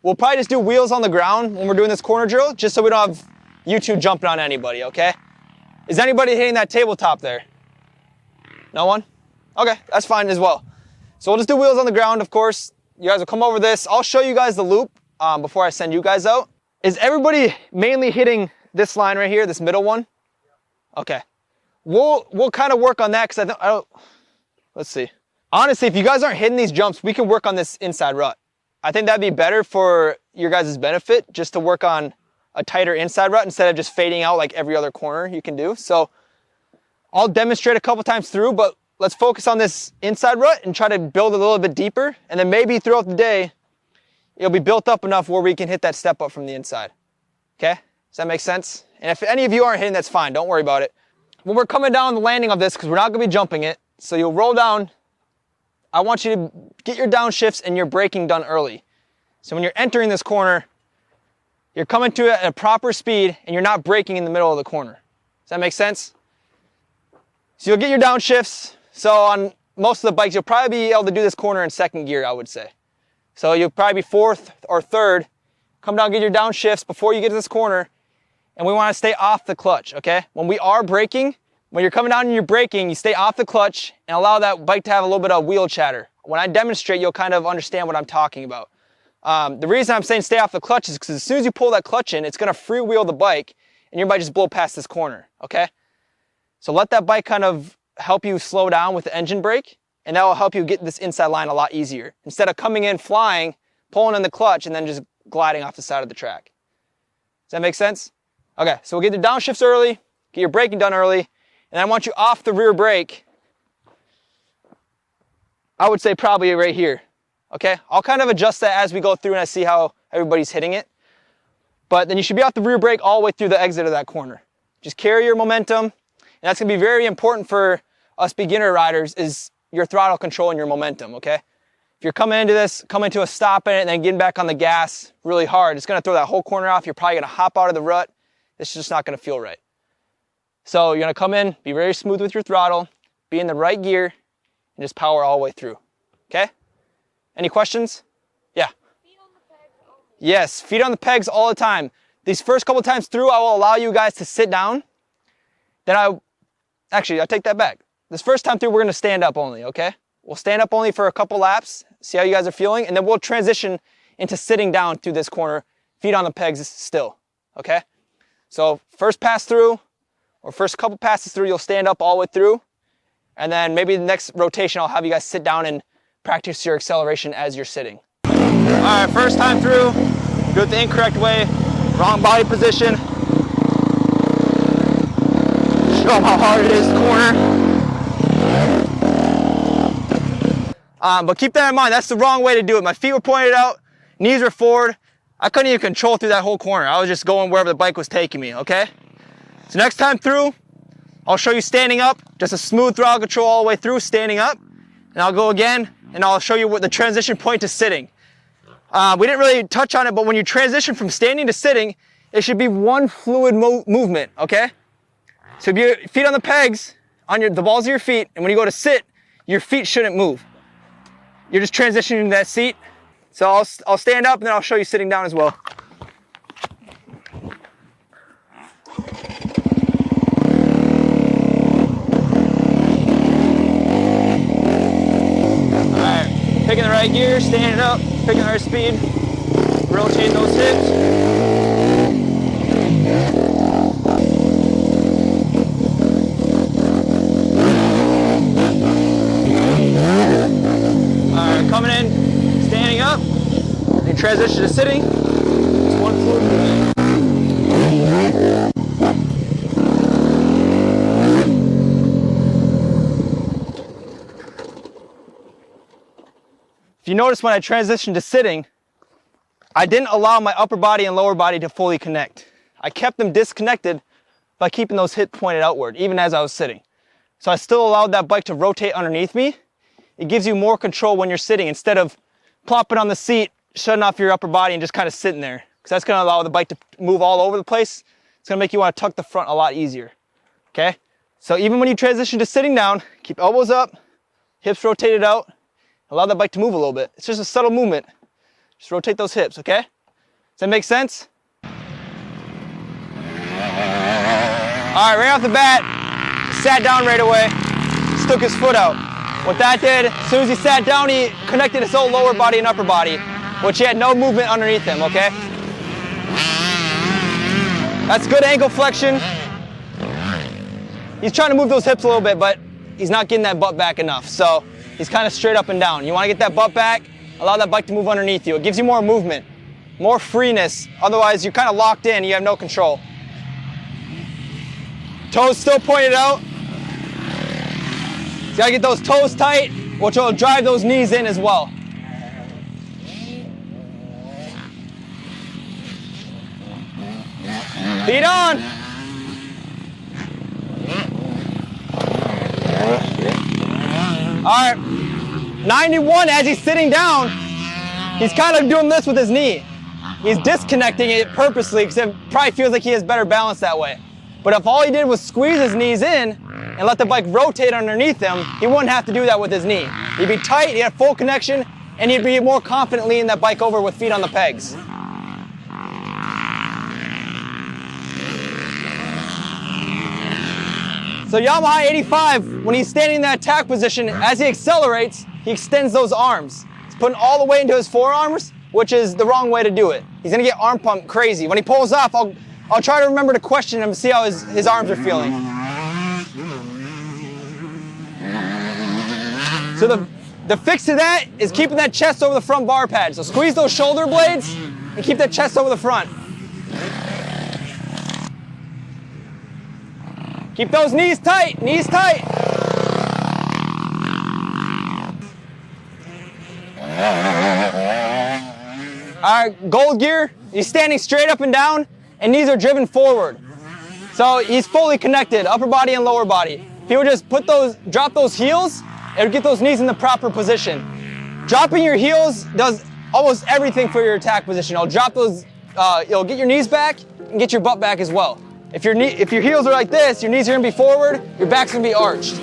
we'll probably just do wheels on the ground when we're doing this corner drill, just so we don't have you two jumping on anybody, okay? Is anybody hitting that tabletop there? No one? Okay, that's fine as well. So we'll just do wheels on the ground, of course. You guys will come over this. I'll show you guys the loop before I send you guys out. Is everybody mainly hitting this line right here, this middle one? Okay. We'll kind of work on that because I don't, let's see. Honestly, if you guys aren't hitting these jumps, we can work on this inside rut. I think that'd be better for your guys' benefit, just to work on a tighter inside rut instead of just fading out like every other corner you can do. So I'll demonstrate a couple times through, but let's focus on this inside rut and try to build a little bit deeper. And then maybe throughout the day, it'll be built up enough where we can hit that step up from the inside. Okay? Does that make sense? And if any of you aren't hitting, that's fine. Don't worry about it. When we're coming down the landing of this, because we're not going to be jumping it, so you'll roll down. I want you to get your downshifts and your braking done early. So when you're entering this corner, you're coming to it at a proper speed and you're not braking in the middle of the corner. Does that make sense? So you'll get your downshifts. So on most of the bikes, you'll probably be able to do this corner in second gear, I would say. So you'll probably be fourth or third. Come down, get your downshifts before you get to this corner. And we want to stay off the clutch, okay? When we are braking, when you're coming down and you're braking, you stay off the clutch and allow that bike to have a little bit of wheel chatter. When I demonstrate, you'll kind of understand what I'm talking about. The reason I'm saying stay off the clutch is because as soon as you pull that clutch in, it's going to freewheel the bike and your bike just blow past this corner, okay? So let that bike kind of help you slow down with the engine brake, and that will help you get this inside line a lot easier. Instead of coming in flying, pulling in the clutch, and then just gliding off the side of the track. Does that make sense? Okay, so we'll get the downshifts early, get your braking done early, and I want you off the rear brake. I would say probably right here, okay? I'll kind of adjust that as we go through and I see how everybody's hitting it. But then you should be off the rear brake all the way through the exit of that corner. Just carry your momentum, and that's gonna be very important for us beginner riders, is your throttle control and your momentum, okay? If you're coming into this, coming to a stop in it, and then getting back on the gas really hard, it's gonna throw that whole corner off. You're probably gonna hop out of the rut. It's just not gonna feel right. So you're gonna come in, be very smooth with your throttle, be in the right gear, and just power all the way through, okay? Any questions? Yeah. Feet on the pegs only. Yes, feet on the pegs all the time. These first couple times through, I will allow you guys to sit down. Then I'll take that back. This first time through, we're gonna stand up only, okay? We'll stand up only for a couple laps, see how you guys are feeling, and then we'll transition into sitting down through this corner, feet on the pegs still, okay? So first pass through, or first couple passes through, you'll stand up all the way through, and then maybe the next rotation, I'll have you guys sit down and practice your acceleration as you're sitting. All right, first time through, do it the incorrect way, wrong body position. Show them how hard it is, corner. But keep that in mind, that's the wrong way to do it. My feet were pointed out, knees were forward. I couldn't even control through that whole corner. I was just going wherever the bike was taking me, okay? So next time through, I'll show you standing up, just a smooth throttle control all the way through, standing up. And I'll go again, and I'll show you what the transition point to sitting. We didn't really touch on it, but when you transition from standing to sitting, it should be one fluid movement, okay? So if your feet on the pegs, on the balls of your feet, and when you go to sit, your feet shouldn't move. You're just transitioning to that seat. So I'll stand up and then I'll show you sitting down as well. All right, picking the right gear, standing up, picking the right speed, rotating those hips. Coming in, standing up, and transition to sitting. Just one fluid movement. If you notice when I transitioned to sitting, I didn't allow my upper body and lower body to fully connect. I kept them disconnected by keeping those hips pointed outward, even as I was sitting. So I still allowed that bike to rotate underneath me. It gives you more control when you're sitting instead of plopping on the seat, shutting off your upper body and just kind of sitting there. Because that's going to allow the bike to move all over the place. It's going to make you want to tuck the front a lot easier. Okay? So even when you transition to sitting down, keep elbows up, hips rotated out, allow the bike to move a little bit. It's just a subtle movement. Just rotate those hips, okay? Does that make sense? All right, right off the bat, sat down right away, stuck his foot out. What that did, as soon as he sat down, he connected his whole lower body and upper body, which he had no movement underneath him, okay? That's good ankle flexion. He's trying to move those hips a little bit, but he's not getting that butt back enough. So he's kind of straight up and down. You want to get that butt back, allow that bike to move underneath you. It gives you more movement, more freeness. Otherwise, you're kind of locked in, you have no control. Toes still pointed out. You gotta get those toes tight, which will drive those knees in as well. Feet on. All right, 91 as he's sitting down, he's kind of doing this with his knee. He's disconnecting it purposely because it probably feels like he has better balance that way. But if all he did was squeeze his knees in and let the bike rotate underneath him, he wouldn't have to do that with his knee. He'd be tight, he'd have full connection, and he'd be more confident leaning that bike over with feet on the pegs. So Yamaha 85, when he's standing in that attack position, as he accelerates, he extends those arms. He's putting all the weight into his forearms, which is the wrong way to do it. He's gonna get arm pump crazy. When he pulls off, I'll try to remember to question him and see how his arms are feeling. So the fix to that is keeping that chest over the front bar pad. So squeeze those shoulder blades and keep that chest over the front. Keep those knees tight, knees tight. All right, gold gear, he's standing straight up and down and knees are driven forward. So he's fully connected, upper body and lower body. If he would just drop those heels, it would get those knees in the proper position. Dropping your heels does almost everything for your attack position. It'll drop those, it'll get your knees back and get your butt back as well. If your heels are like this, your knees are gonna be forward, your back's gonna be arched.